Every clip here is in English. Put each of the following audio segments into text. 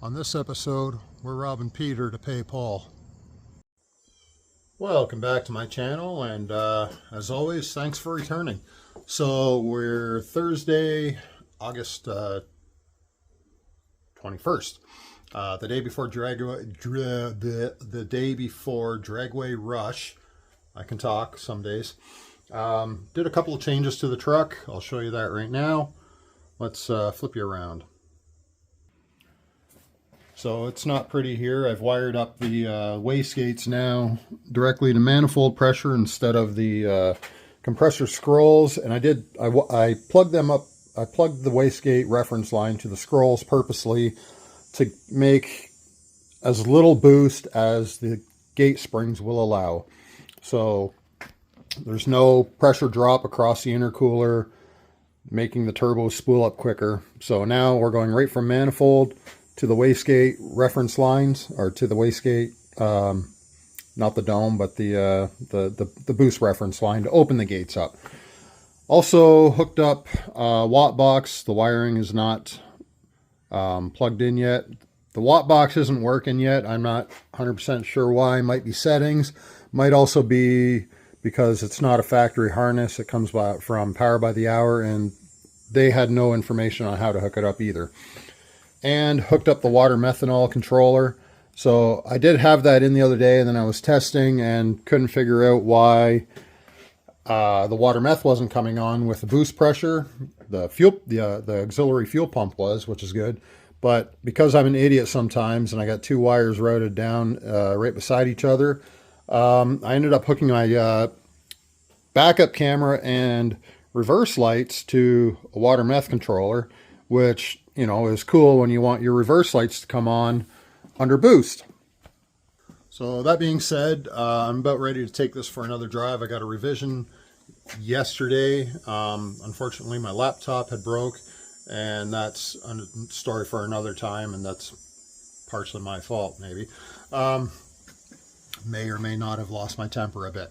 On this episode, we're robbing Peter to pay Paul. Welcome back to my channel, and as always, thanks for returning. So we're Thursday, August 21st, the day before Dragway Rush. I can talk some days. Did a couple of changes to the truck. I'll show you that right now. Let's flip you around. So it's not pretty here. I've wired up the wastegates now directly to manifold pressure instead of the compressor scrolls, and I plugged them up. I plugged the wastegate reference line to the scrolls purposely to make as little boost as the gate springs will allow. So there's no pressure drop across the intercooler, making the turbo spool up quicker. So now we're going right from manifold to the wastegate reference lines, or to the wastegate, not the dome, but the boost reference line to open the gates up. Also hooked up watt box. The wiring is not plugged in yet. The watt box isn't working yet. I'm not 100% sure why. Might be settings. Might also be because it's not a factory harness. It comes from Power by the Hour, and they had no information on how to hook it up either. And hooked up the water methanol controller. So I did have that in the other day, and then I was testing and couldn't figure out why the water meth wasn't coming on with the boost pressure. The auxiliary fuel pump was, which is good. But because I'm an idiot sometimes, and I got two wires routed down right beside each other, I ended up hooking my backup camera and reverse lights to a water meth controller, which, you know, is cool when you want your reverse lights to come on under boost. So that being said, I'm about ready to take this for another drive. I got a revision yesterday. Unfortunately, my laptop had broke, and that's a story for another time, and that's partially my fault, maybe. May or may not have lost my temper a bit.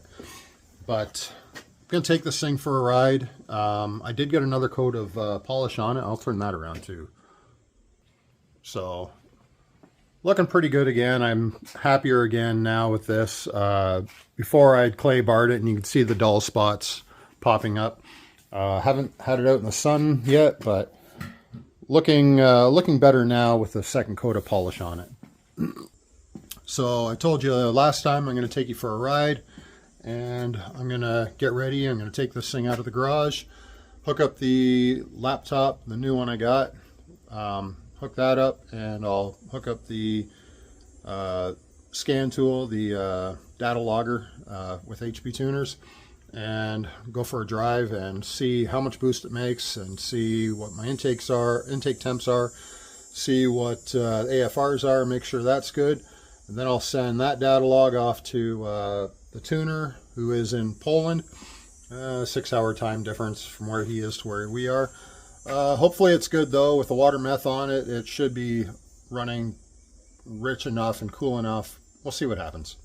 But I'm going to take this thing for a ride. I did get another coat of polish on it. I'll turn that around too. So, looking pretty good again. I'm happier again now with this. Before I'd clay barred it, and you can see the dull spots popping up. Haven't had it out in the sun yet, but looking better now with the second coat of polish on it. So I told you last time I'm going to take you for a ride, and I'm going to get ready. I'm going to take this thing out of the garage, hook up the laptop, the new one I got, hook that up, and I'll hook up the scan tool, the data logger with HP tuners, and go for a drive and see how much boost it makes, and see what my intake temps are, see what AFRs are, make sure that's good. And then I'll send that data log off to the tuner, who is in Poland. 6-hour time difference from where he is to where we are. Hopefully it's good though. With the water meth on it, it should be running rich enough and cool enough. We'll see what happens.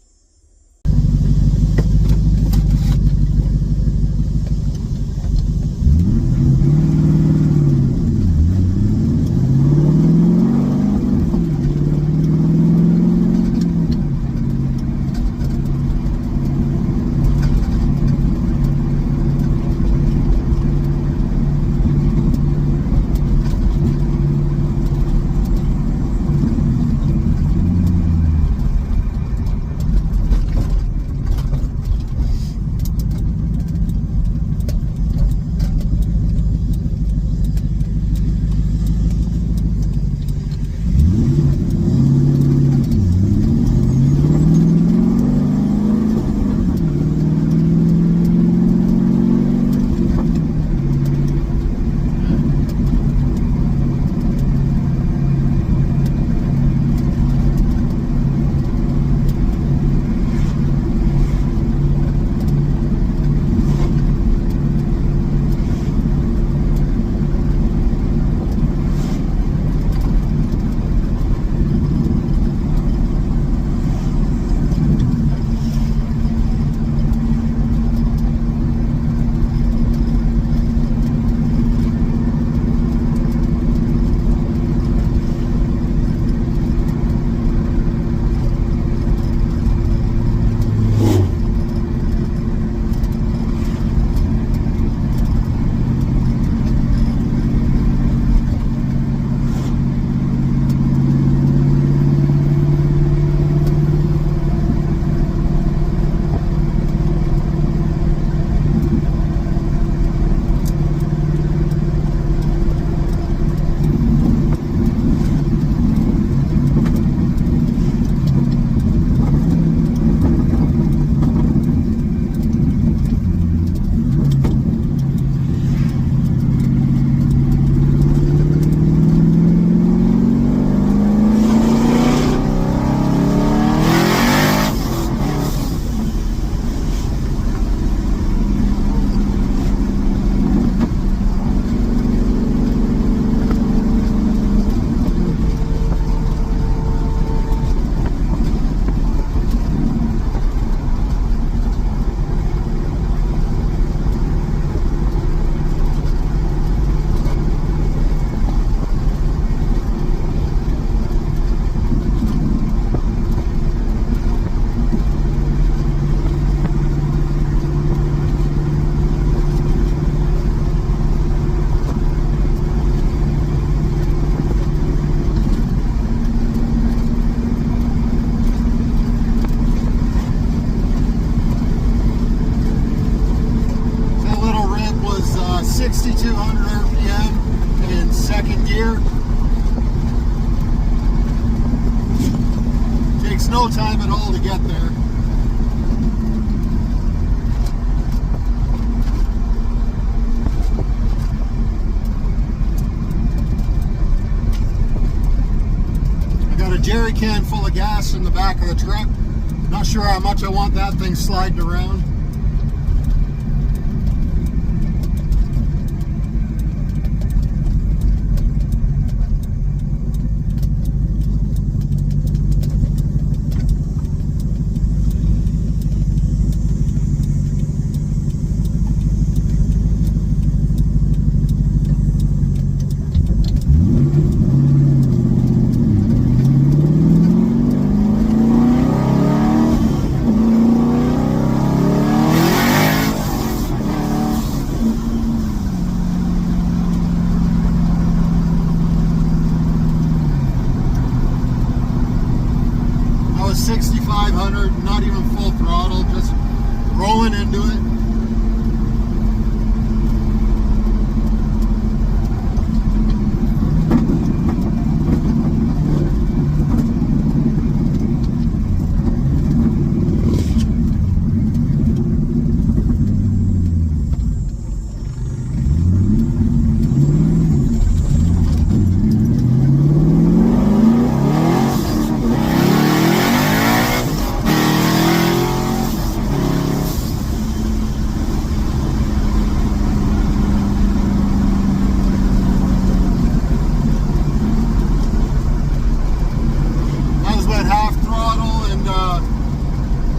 no time at all to get there. I got a jerry can full of gas in the back of the truck. Not sure how much I want that thing sliding around. That was 6,500, not even full throttle, just rolling into it.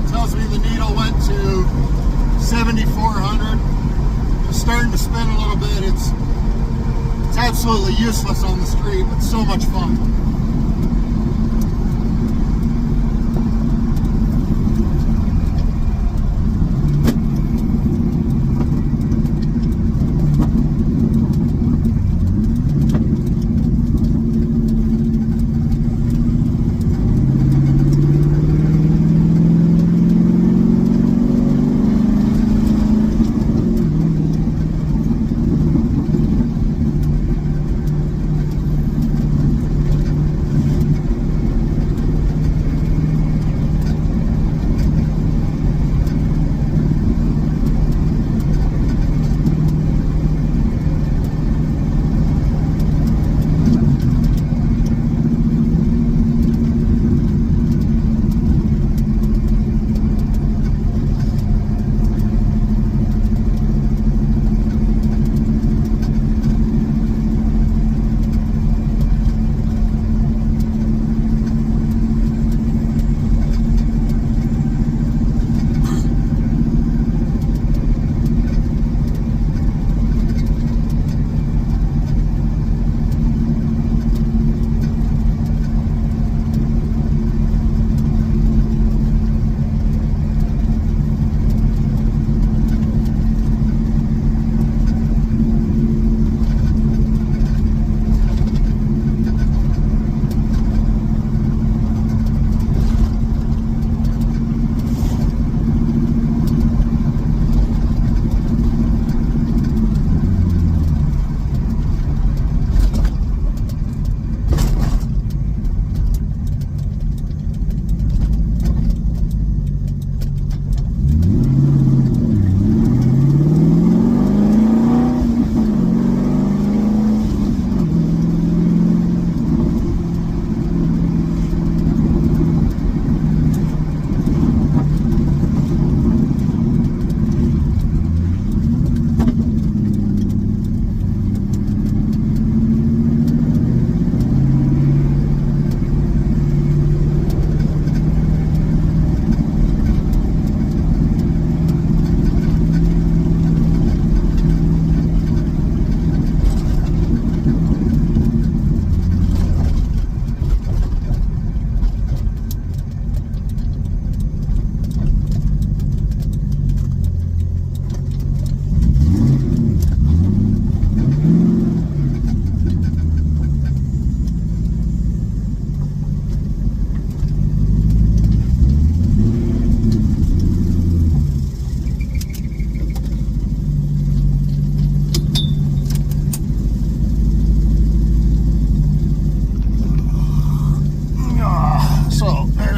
Tells me the needle went to 7,400. It's starting to spin a little bit. It's absolutely useless on the street, but so much fun.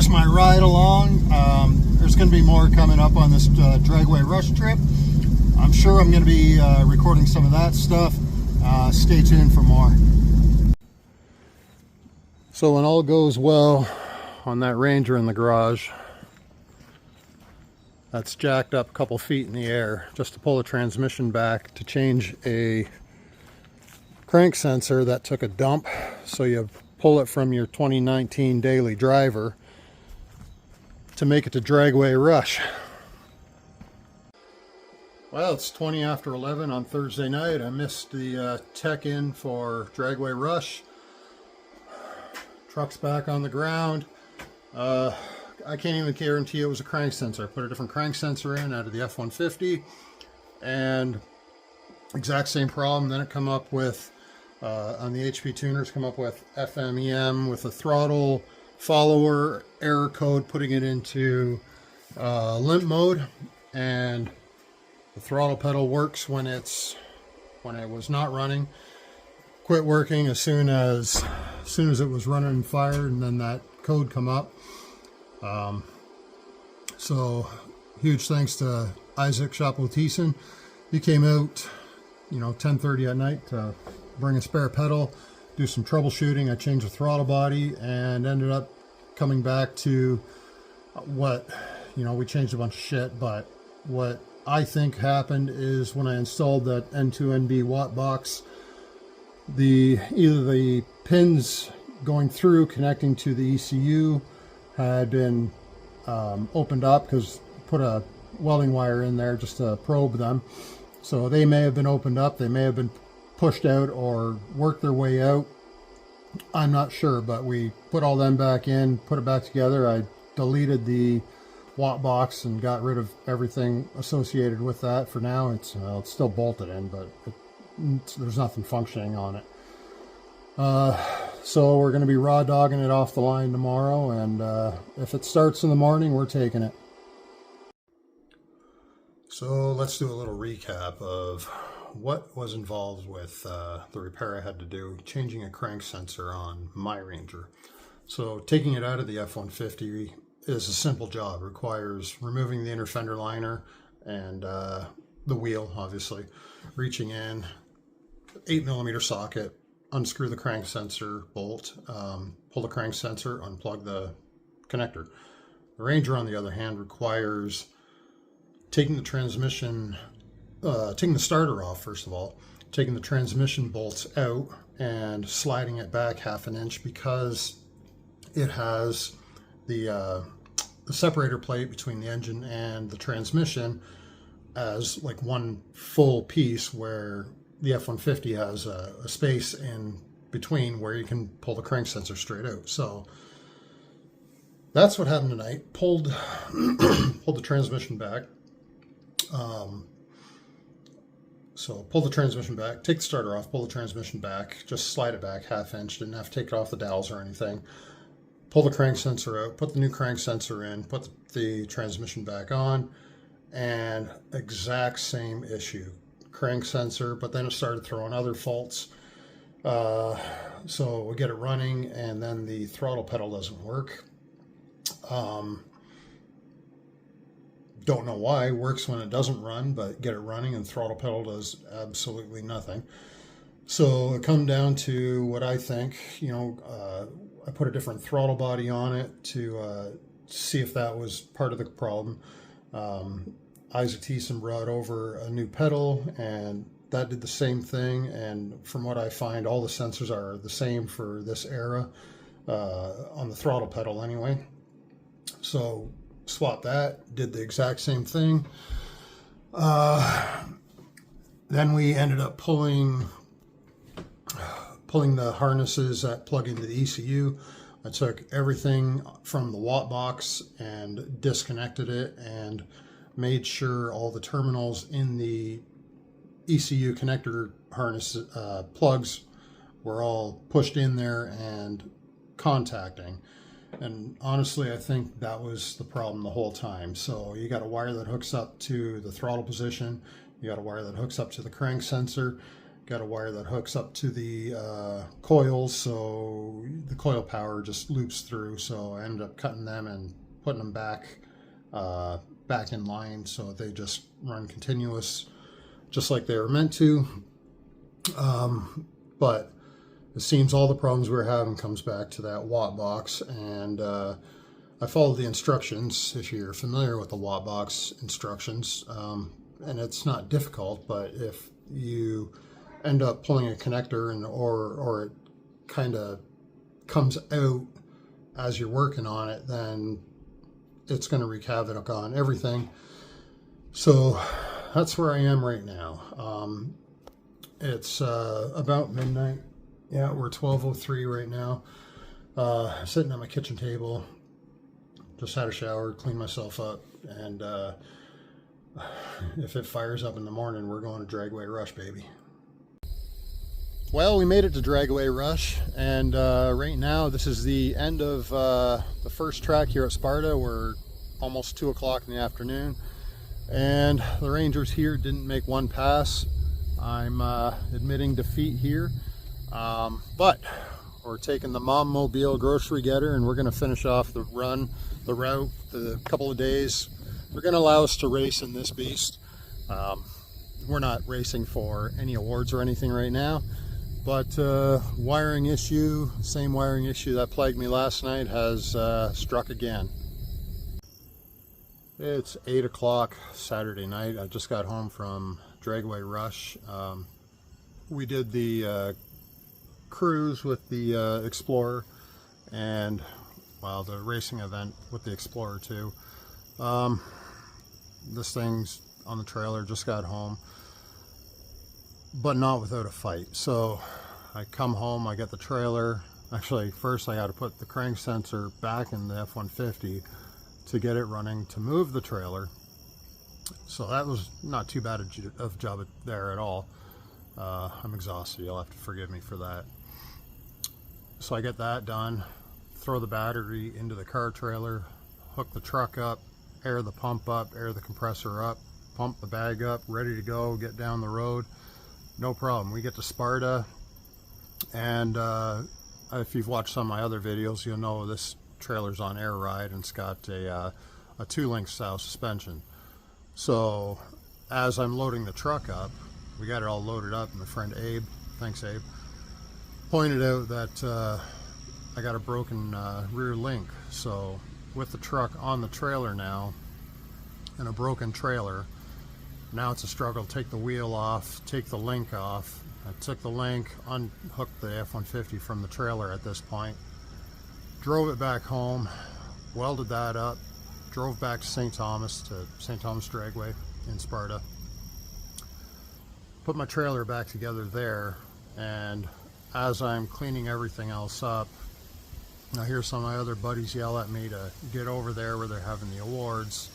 there's my ride along. There's going to be more coming up on this Dragway Rush trip. I'm sure I'm going to be recording some of that stuff. Stay tuned for more. So when all goes well on that Ranger in the garage, that's jacked up a couple feet in the air just to pull the transmission back to change a crank sensor that took a dump. So you pull it from your 2019 daily driver to make it to Dragway Rush. Well, it's 20 after 11 on Thursday night. I missed the tech in for Dragway Rush. Truck's back on the ground. I can't even guarantee it was a crank sensor. I put a different crank sensor in out of the F-150, and exact same problem. Then it come up with, on the HP tuners, come up with FMEM with a throttle follower error code, putting it into limp mode, and the throttle pedal works when it was not running. Quit working as soon as it was running and fired, and then that code come up. So huge thanks to Isaac Shapotisen. He came out, 10:30 at night to bring a spare pedal, do some troubleshooting. I changed the throttle body and ended up coming back to what, we changed a bunch of shit, but what I think happened is when I installed that N2NB watt box, either the pins going through connecting to the ECU had been opened up, because put a welding wire in there just to probe them. So they may have been opened up, they may have been pushed out or worked their way out. I'm not sure, but we put all them back in, put it back together. I deleted the watt box and got rid of everything associated with that for now. It's still bolted in, but there's nothing functioning on it. So we're going to be raw dogging it off the line tomorrow, and if it starts in the morning, we're taking it. So let's do a little recap of what was involved with the repair I had to do, changing a crank sensor on my Ranger. So taking it out of the F-150 is a simple job. It requires removing the inner fender liner and the wheel, obviously, reaching in, 8mm socket, unscrew the crank sensor bolt, pull the crank sensor, unplug the connector. The Ranger, on the other hand, requires taking the transmission, taking the starter off, first of all, taking the transmission bolts out and sliding it back 1/2 inch, because it has the separator plate between the engine and the transmission as like one full piece, where the F-150 has a space in between where you can pull the crank sensor straight out. So that's what happened tonight. Pulled the transmission back. So pull the transmission back, take the starter off, pull the transmission back, just slide it back 1/2 inch. Didn't have to take it off the dowels or anything. Pull the crank sensor out, put the new crank sensor in, put the transmission back on, and exact same issue. Crank sensor, but then it started throwing other faults. So we get it running, and then the throttle pedal doesn't work. Don't know why. Works when it doesn't run, but get it running and throttle pedal does absolutely nothing. So it come down to what I think, I put a different throttle body on it to see if that was part of the problem. Isaac Thiessen brought over a new pedal, and that did the same thing. And from what I find, all the sensors are the same for this era, on the throttle pedal anyway. So swap that, did the exact same thing. Then we ended up pulling the harnesses that plug into the ECU. I took everything from the watt box and disconnected it, and made sure all the terminals in the ECU connector harness plugs were all pushed in there and contacting. And honestly, I think that was the problem the whole time. So you got a wire that hooks up to the throttle position, you got a wire that hooks up to the crank sensor, got a wire that hooks up to the coils, so the coil power just loops through. So I ended up cutting them and putting them back in line, so they just run continuous, just like they were meant to. But it seems all the problems we were having comes back to that watt box, and I followed the instructions. If you're familiar with the watt box instructions, and it's not difficult, but if you end up pulling a connector and or it kind of comes out as you're working on it, then it's going to wreak havoc on everything. So that's where I am right now. It's about midnight. Yeah, we're 12:03 right now. Sitting at my kitchen table, just had a shower, cleaned myself up, and if it fires up in the morning, we're going to Dragway Rush, baby. Well, we made it to Dragway Rush, and right now this is the end of the first track here at Sparta. We're almost 2 o'clock in the afternoon, and the Rangers here didn't make one pass. I'm admitting defeat here, but we're taking the Mom Mobile grocery getter, and we're going to finish off the route, the couple of days. They're going to allow us to race in this beast. We're not racing for any awards or anything right now. But wiring issue, same wiring issue that plagued me last night, has struck again. It's 8 o'clock Saturday night. I just got home from Dragway Rush. We did the cruise with the Explorer, and well, the racing event with the Explorer too. This thing's on the trailer, just got home, but not without a fight. So I come home, I get the trailer. Actually, first I got to put the crank sensor back in the F-150 to get it running to move the trailer. So that was not too bad of a job there at all. I'm exhausted, you'll have to forgive me for that. So I get that done, throw the battery into the car trailer, hook the truck up, air the pump up, air the compressor up, pump the bag up, ready to go, get down the road. No problem. We get to Sparta, and if you've watched some of my other videos, you'll know this trailer's on air ride, and it's got a 2-link style suspension. So as I'm loading the truck up, we got it all loaded up, and my friend Abe, thanks Abe, pointed out that I got a broken rear link. So with the truck on the trailer now and a broken trailer, now it's a struggle to take the wheel off, take the link off. I took the link, unhooked the F-150 from the trailer at this point, drove it back home, welded that up, drove back to St. Thomas Dragway in Sparta, put my trailer back together there, and as I'm cleaning everything else up, I hear some of my other buddies yell at me to get over there where they're having the awards.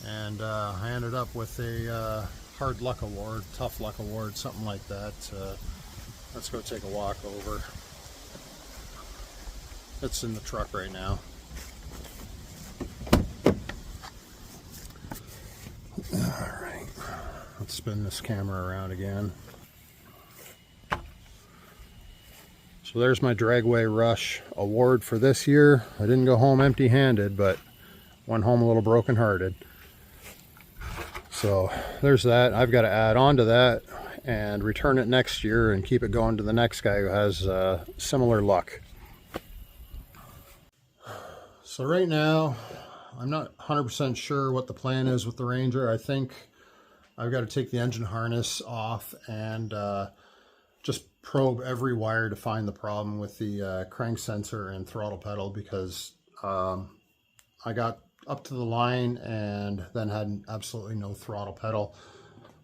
And I ended up with a hard luck award, tough luck award, something like that. Let's go take a walk over. It's in the truck right now. Alright, let's spin this camera around again. So there's my Dragway Rush award for this year. I didn't go home empty-handed, but went home a little broken-hearted. So there's that. I've got to add on to that and return it next year and keep it going to the next guy who has similar luck. So right now, I'm not 100% sure what the plan is with the Ranger. I think I've got to take the engine harness off and just probe every wire to find the problem with the crank sensor and throttle pedal, because I got up to the line and then had absolutely no throttle pedal.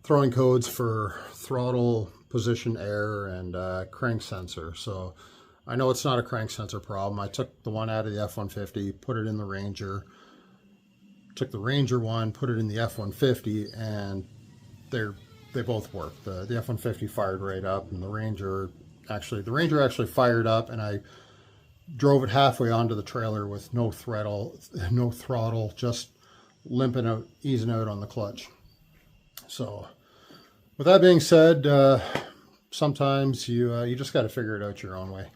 Throwing codes for throttle position error and crank sensor. So I know it's not a crank sensor problem. I took the one out of the F-150, put it in the Ranger, took the Ranger one, put it in the F-150, and they both worked. The F-150 fired right up, and the Ranger actually fired up, and I drove it halfway onto the trailer with no throttle, just limping out, easing out on the clutch. So with that being said, sometimes you just got to figure it out your own way.